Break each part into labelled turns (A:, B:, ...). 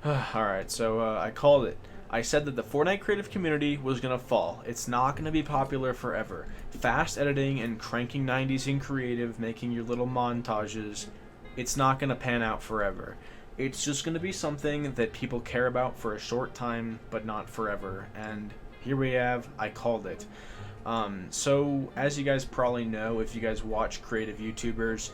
A: Alright, so I called it. I said that the Fortnite creative community was going to fall. It's not going to be popular forever. Fast editing and cranking 90s in creative, making your little montages, it's not going to pan out forever. It's just going to be something that people care about for a short time, but not forever. And here we have, I called it. So, as you guys probably know, if you guys watch creative YouTubers,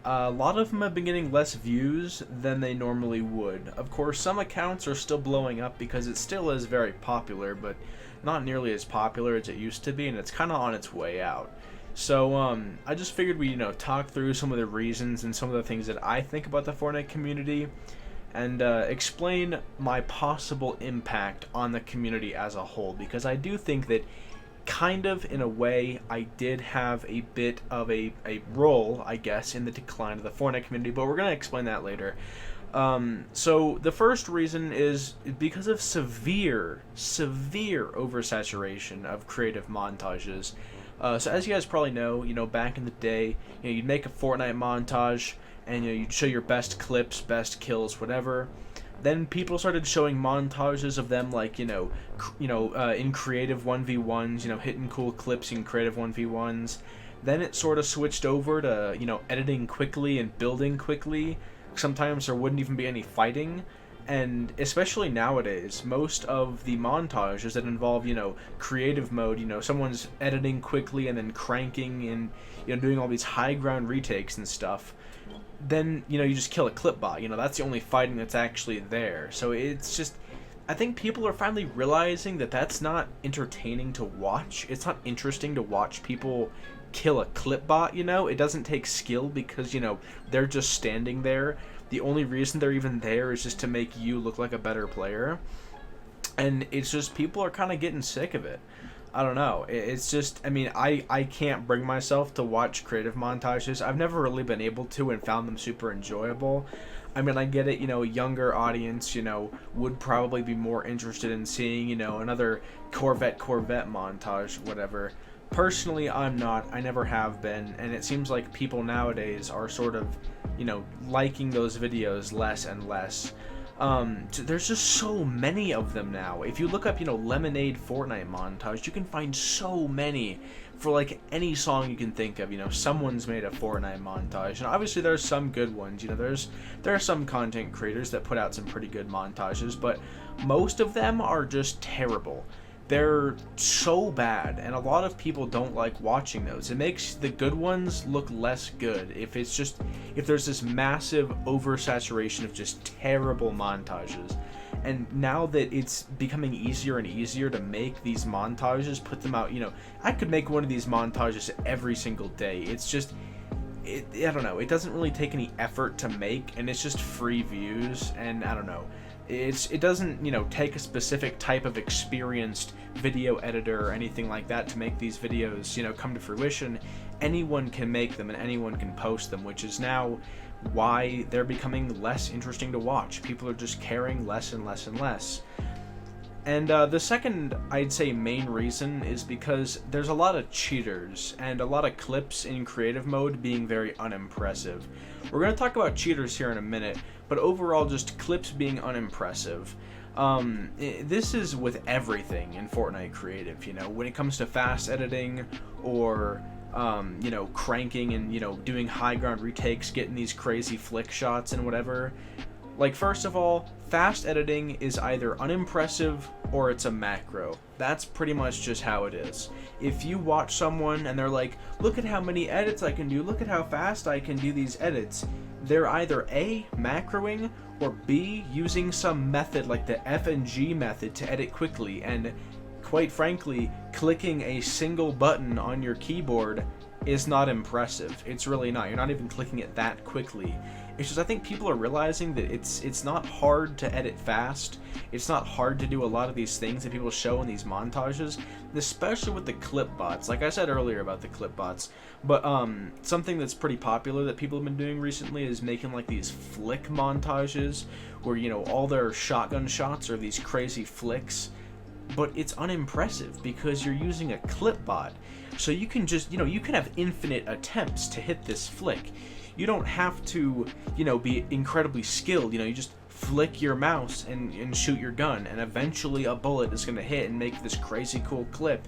A: a lot of them have been getting less views than they normally would. Of course, some accounts are still blowing up because it still is very popular, but not nearly as popular as it used to be, and it's kind of on its way out. So, I just figured we, talk through some of the reasons and some of the things that I think about the Fortnite community, and explain my possible impact on the community as a whole, because I do think that kind of in a way I did have a bit of a role, I guess, in the decline of the Fortnite community, but we're going to explain that later. So the first reason is because of severe oversaturation of creative montages. So as you guys probably know, back in the day, you'd make a Fortnite montage and you'd show your best clips, best kills, whatever. Then people started showing montages of them, like, in creative 1v1s, hitting cool clips in creative 1v1s. Then it sort of switched over to, editing quickly and building quickly. Sometimes there wouldn't even be any fighting. And especially nowadays, most of the montages that involve, creative mode, someone's editing quickly and then cranking and, doing all these high ground retakes and stuff, then, you just kill a clip bot. That's the only fighting that's actually there. So it's just, I think people are finally realizing that that's not entertaining to watch. It's not interesting to watch people kill a clip bot, It doesn't take skill because, they're just standing there. The only reason they're even there is just to make you look like a better player. And it's just, people are kind of getting sick of it. I don't know. It's just, I can't bring myself to watch creative montages. I've never really been able to and found them super enjoyable. I get it, a younger audience, would probably be more interested in seeing, another Corvette montage, whatever. Personally, I'm not. I never have been. And it seems like people nowadays are sort of, liking those videos less and less. There's just so many of them now. If you look up, Lemonade Fortnite montage, you can find so many for like any song you can think of. Someone's made a Fortnite montage, and obviously there's some good ones. There are some content creators that put out some pretty good montages, but most of them are just terrible. They're so bad, and a lot of people don't like watching those. It makes the good ones look less good if there's this massive oversaturation of just terrible montages. And now that it's becoming easier and easier to make these montages, put them out, I could make one of these montages every single day. It's just, I don't know, it doesn't really take any effort to make, and it's just free views, and I don't know. It doesn't, take a specific type of experienced video editor or anything like that to make these videos, come to fruition. Anyone can make them and anyone can post them, which is now why they're becoming less interesting to watch. People are just caring less and less and less. And the second, I'd say, main reason is because there's a lot of cheaters and a lot of clips in creative mode being very unimpressive. We're going to talk about cheaters here in a minute, but overall just clips being unimpressive. This is with everything in Fortnite creative, when it comes to fast editing or, cranking and, doing high ground retakes, getting these crazy flick shots and whatever. Like, first of all, fast editing is either unimpressive or it's a macro. That's pretty much just how it is. If you watch someone and they're like, look at how many edits I can do, look at how fast I can do these edits, they're either A, macroing, or B, using some method like the F&G method to edit quickly, and quite frankly, clicking a single button on your keyboard is not impressive. It's really not. You're not even clicking it that quickly. It's just, I think people are realizing that it's not hard to edit fast. It's not hard to do a lot of these things that people show in these montages, especially with the clip bots. Like I said earlier about the clip bots. But something that's pretty popular that people have been doing recently is making like these flick montages where, all their shotgun shots are these crazy flicks. But it's unimpressive because you're using a clip bot. So you can just, you can have infinite attempts to hit this flick. You don't have to, be incredibly skilled. You just flick your mouse and shoot your gun, and eventually a bullet is going to hit and make this crazy cool clip.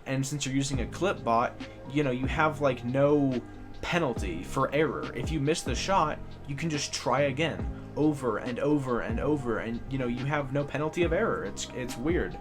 A: And since you're using a clip bot, you know, you have like no penalty for error. If you miss the shot, you can just try again over and over and over, and you know, you have no penalty of error. It's weird,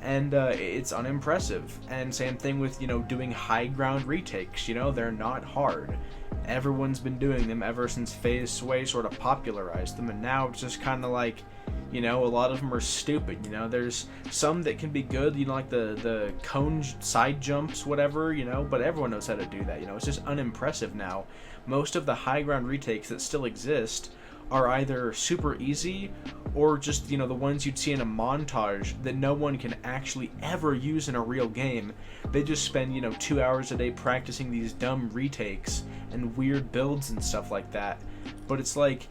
A: and it's unimpressive. And same thing with, you know, doing high ground retakes. You know, they're not hard. Everyone's been doing them ever since Phase Way sort of popularized them, and now it's just kind of like, you know, a lot of them are stupid. You know, there's some that can be good, you know, like the cone side jumps, whatever, you know, but everyone knows how to do that. You know, it's just unimpressive now. Most of the high ground retakes that still exist are either super easy or just, you know, the ones you'd see in a montage that no one can actually ever use in a real game. They just spend, you know, 2 hours a day practicing these dumb retakes and weird builds and stuff like that. But it's like,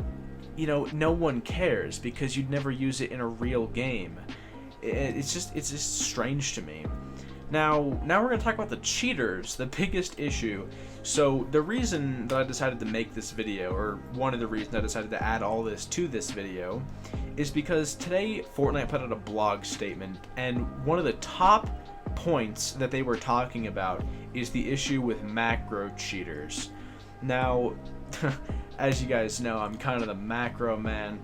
A: you know, no one cares because you'd never use it in a real game. It's just strange to me. Now we're going to talk about the cheaters, the biggest issue. So the reason that I decided to make this video, or one of the reasons I decided to add all this to this video, is because today Fortnite put out a blog statement, and one of the top points that they were talking about is the issue with macro cheaters. Now, as you guys know, I'm kind of the macro man.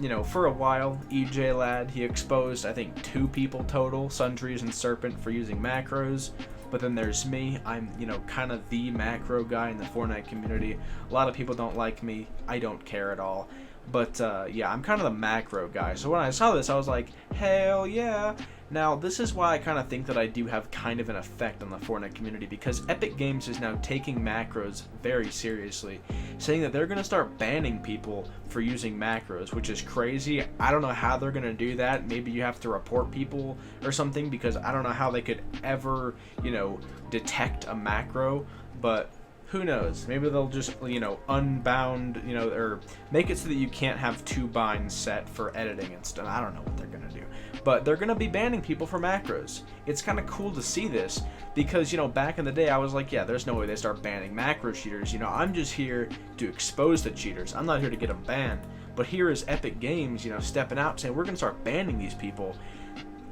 A: You know, for a while, EJ Lad, he exposed, I think, 2 people total, Sundries and Serpent, for using macros. But then there's me. I'm, you know, kind of the macro guy in the Fortnite community. A lot of people don't like me. I don't care at all. But, yeah, I'm kind of the macro guy. So when I saw this, I was like, hell yeah. Now, this is why I kind of think that I do have kind of an effect on the Fortnite community, because Epic Games is now taking macros very seriously, saying that they're going to start banning people for using macros, which is crazy. I don't know how they're going to do that. Maybe you have to report people or something, because I don't know how they could ever, you know, detect a macro, but who knows? Maybe they'll just, you know, unbound, you know, or make it so that you can't have 2 binds set for editing and stuff. I don't know what they're going to do. But they're going to be banning people for macros. It's kind of cool to see this because, you know, back in the day I was like, yeah, there's no way they start banning macro cheaters. You know, I'm just here to expose the cheaters. I'm not here to get them banned. But here is Epic Games, you know, stepping out saying we're going to start banning these people.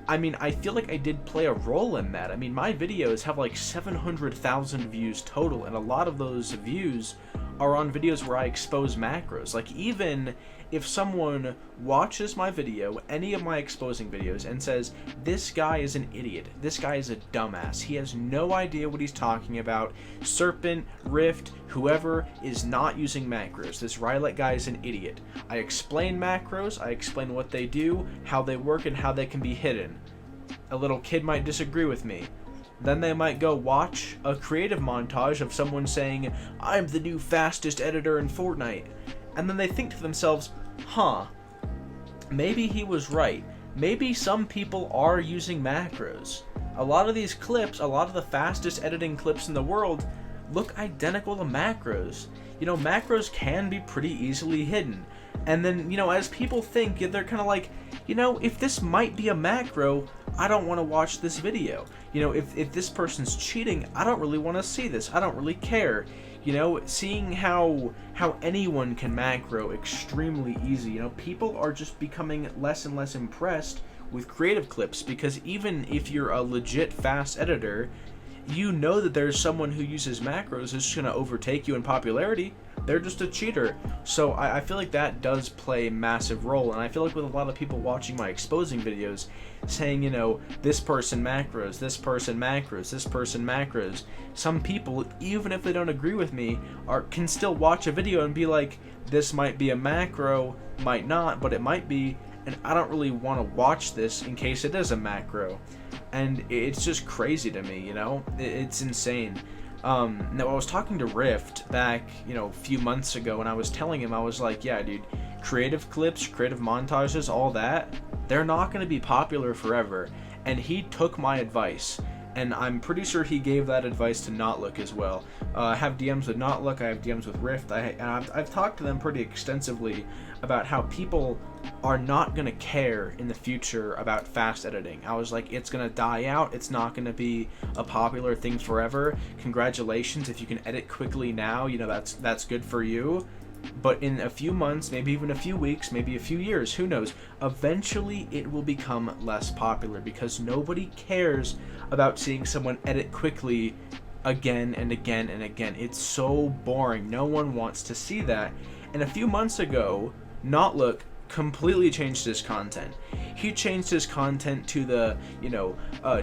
A: I mean, I feel like I did play a role in that. I mean, my videos have like 700,000 views total, and a lot of those views are on videos where I expose macros. Like, even if someone watches my video, any of my exposing videos, and says, this guy is an idiot, this guy is a dumbass, he has no idea what he's talking about, Serpent, Rift, whoever is not using macros, this Rhylek guy is an idiot. I explain macros, I explain what they do, how they work, and how they can be hidden. A little kid might disagree with me. Then they might go watch a creative montage of someone saying, I'm the new fastest editor in Fortnite. And then they think to themselves, huh, maybe he was right. Maybe some people are using macros. A lot of these clips, a lot of the fastest editing clips in the world, look identical to macros. You know, macros can be pretty easily hidden. And then, you know, as people think, they're kind of like, you know, if this might be a macro, I don't want to watch this video. You know, if this person's cheating, I don't really want to see this. I don't really care. You know, seeing how anyone can macro extremely easy, you know, people are just becoming less and less impressed with creative clips, because even if you're a legit fast editor, you know that there's someone who uses macros who's going to overtake you in popularity. They're just a cheater. So I feel like that does play a massive role, and I feel like with a lot of people watching my exposing videos saying, you know, this person macros, this person macros, this person macros, some people, even if they don't agree with me, can still watch a video and be like, this might be a macro, might not, but it might be, and I don't really want to watch this in case it is a macro. And it's just crazy to me, you know? It's insane. Now, I was talking to Rift back, you know, a few months ago, and I was telling him, I was like, yeah, dude, creative clips, creative montages, all that, they're not going to be popular forever. And he took my advice, and I'm pretty sure he gave that advice to Notlook as well. I have DMs with Notlook, I have DMs with Rift, I've talked to them pretty extensively about how people are not going to care in the future about fast editing. I was like, it's going to die out, it's not going to be a popular thing forever. Congratulations, if you can edit quickly now, you know, that's good for you. But in a few months, maybe even a few weeks, maybe a few years, who knows, eventually it will become less popular because nobody cares about seeing someone edit quickly again and again and again. It's so boring. No one wants to see that. And a few months ago, Notlook completely changed his content. He changed his content to the,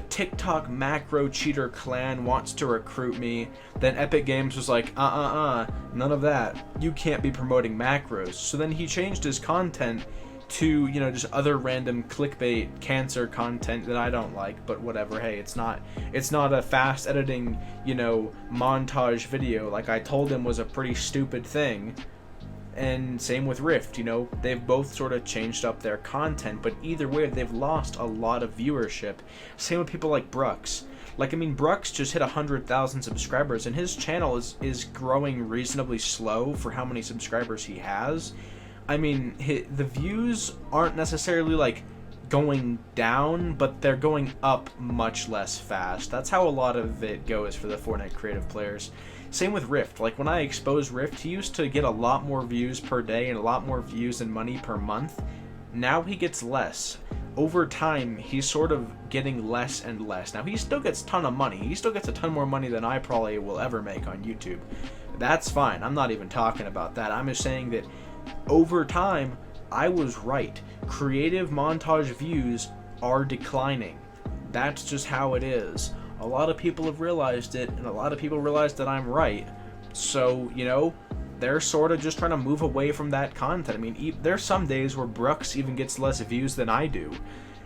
A: TikTok macro cheater clan wants to recruit me. Then Epic Games was like, none of that. You can't be promoting macros. So then he changed his content to, just other random clickbait cancer content that I don't like, but whatever. Hey, it's not a fast editing, montage video like I told him was a pretty stupid thing. And same with Rift, they've both sort of changed up their content, but either way, they've lost a lot of viewership. Same with people like Brooks. Brooks just hit 100,000 subscribers, and his channel is growing reasonably slow for how many subscribers he has. The views aren't necessarily, going down, but they're going up much less fast. That's how a lot of it goes for the Fortnite creative players. Same with Rift. When I exposed Rift, he used to get a lot more views per day and a lot more views and money per month. Now he gets less. Over time, he's sort of getting less and less. Now, he still gets a ton of money. He still gets a ton more money than I probably will ever make on YouTube. That's fine. I'm not even talking about that. I'm just saying that over time, I was right. Creative montage views are declining. That's just how it is. A lot of people have realized it, and a lot of people realize that I'm right. So, they're sort of just trying to move away from that content. There's some days where Brooks even gets less views than I do.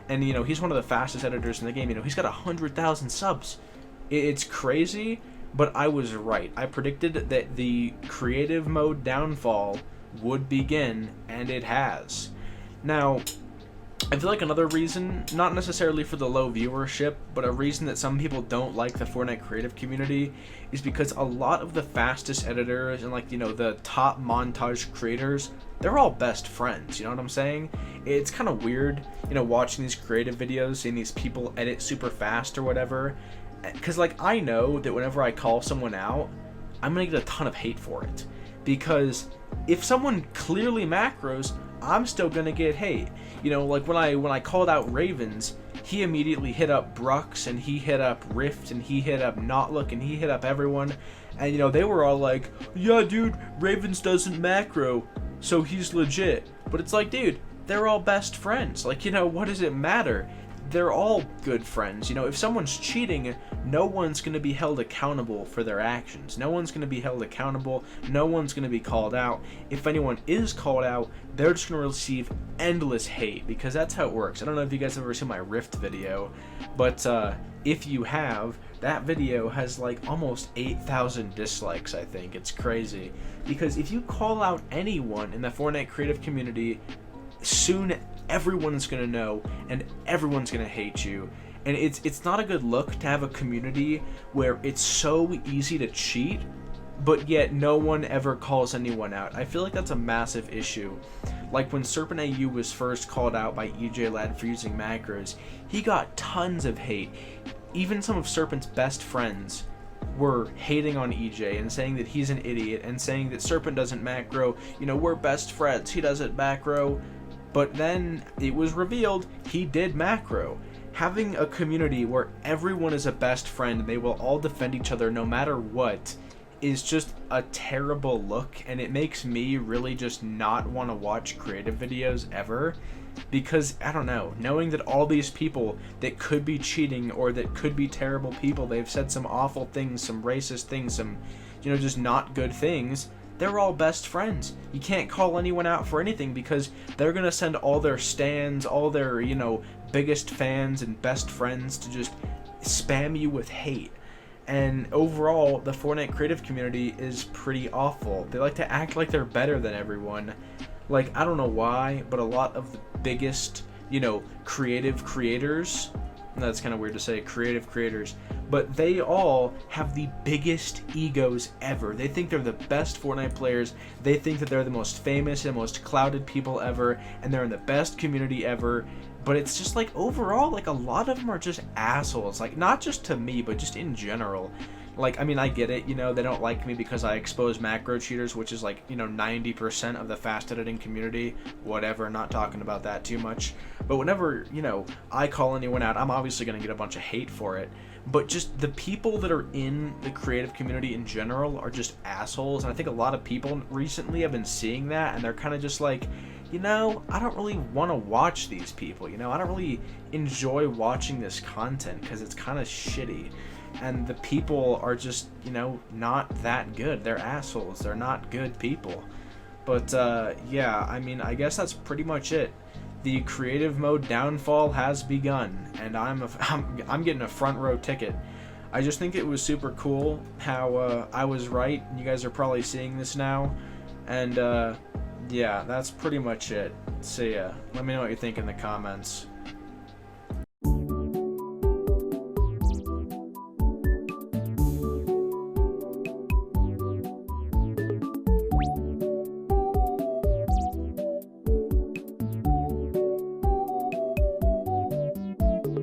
A: And, he's one of the fastest editors in the game. He's got 100,000 subs. It's crazy, but I was right. I predicted that the creative mode downfall would begin, and it has. Now, I feel like another reason, not necessarily for the low viewership, but a reason that some people don't like the Fortnite creative community is because a lot of the fastest editors and the top montage creators, they're all best friends, you know what I'm saying? It's kind of weird, watching these creative videos, seeing these people edit super fast or whatever, because I know that whenever I call someone out, I'm gonna get a ton of hate for it, because if someone clearly macros, I'm still gonna get hate. When I called out Ravens, he immediately hit up Brooks, and he hit up Rift, and he hit up Notlook, and he hit up everyone, and they were all like, yeah dude, Ravens doesn't macro, so he's legit. But it's dude, they're all best friends. What does it matter? They're all good friends. If someone's cheating, no one's going to be held accountable for their actions. No one's going to be held accountable. No one's going to be called out. If anyone is called out, they're just going to receive endless hate, because that's how it works. I don't know if you guys have ever seen my Rift video, but if you have, that video has almost 8,000 dislikes, I think. It's crazy. Because if you call out anyone in the Fortnite creative community, soon everyone's gonna know and everyone's gonna hate you, and it's not a good look to have a community where it's so easy to cheat, but yet no one ever calls anyone out. I feel like that's a massive issue. When Serpent AU was first called out by EJ Ladd for using macros, he got tons of hate. Even some of Serpent's best friends were hating on EJ and saying that he's an idiot and saying that Serpent doesn't macro, we're best friends, he doesn't macro. But then it was revealed he did macro. Having a community where everyone is a best friend and they will all defend each other no matter what is just a terrible look, and it makes me really just not want to watch creative videos ever, because I don't know, knowing that all these people that could be cheating or that could be terrible people, they've said some awful things, some racist things, some just not good things, they're all best friends. You can't call anyone out for anything, because they're gonna send all their stans, all their biggest fans and best friends to just spam you with hate. And overall, the Fortnite creative community is pretty awful. They like to act like they're better than everyone. I don't know why, but a lot of the biggest, creative creators, that's kind of weird to say, creative creators, but they all have the biggest egos ever. They think they're the best Fortnite players. They think that they're the most famous and most clouded people ever, and they're in the best community ever. But it's just overall, a lot of them are just assholes. Not just to me, but just in general. Like, I mean, I get it, you know, they don't like me because I expose macro cheaters, which is like, you know, 90% of the fast editing community. Whatever, not talking about that too much. But whenever, you know, I call anyone out, I'm obviously going to get a bunch of hate for it. But just the people that are in the creative community in general are just assholes. And I think a lot of people recently have been seeing that, and they're kind of just like, you know, I don't really want to watch these people, you know, I don't really enjoy watching this content because it's kind of shitty. And the people are just, you know, not that good. They're assholes. They're not good people. But, yeah, I mean, I guess that's pretty much it. The creative mode downfall has begun, and I'm getting a front row ticket. I just think it was super cool how I was right. You guys are probably seeing this now. And, yeah, that's pretty much it. See ya. Let me know what you think in the comments.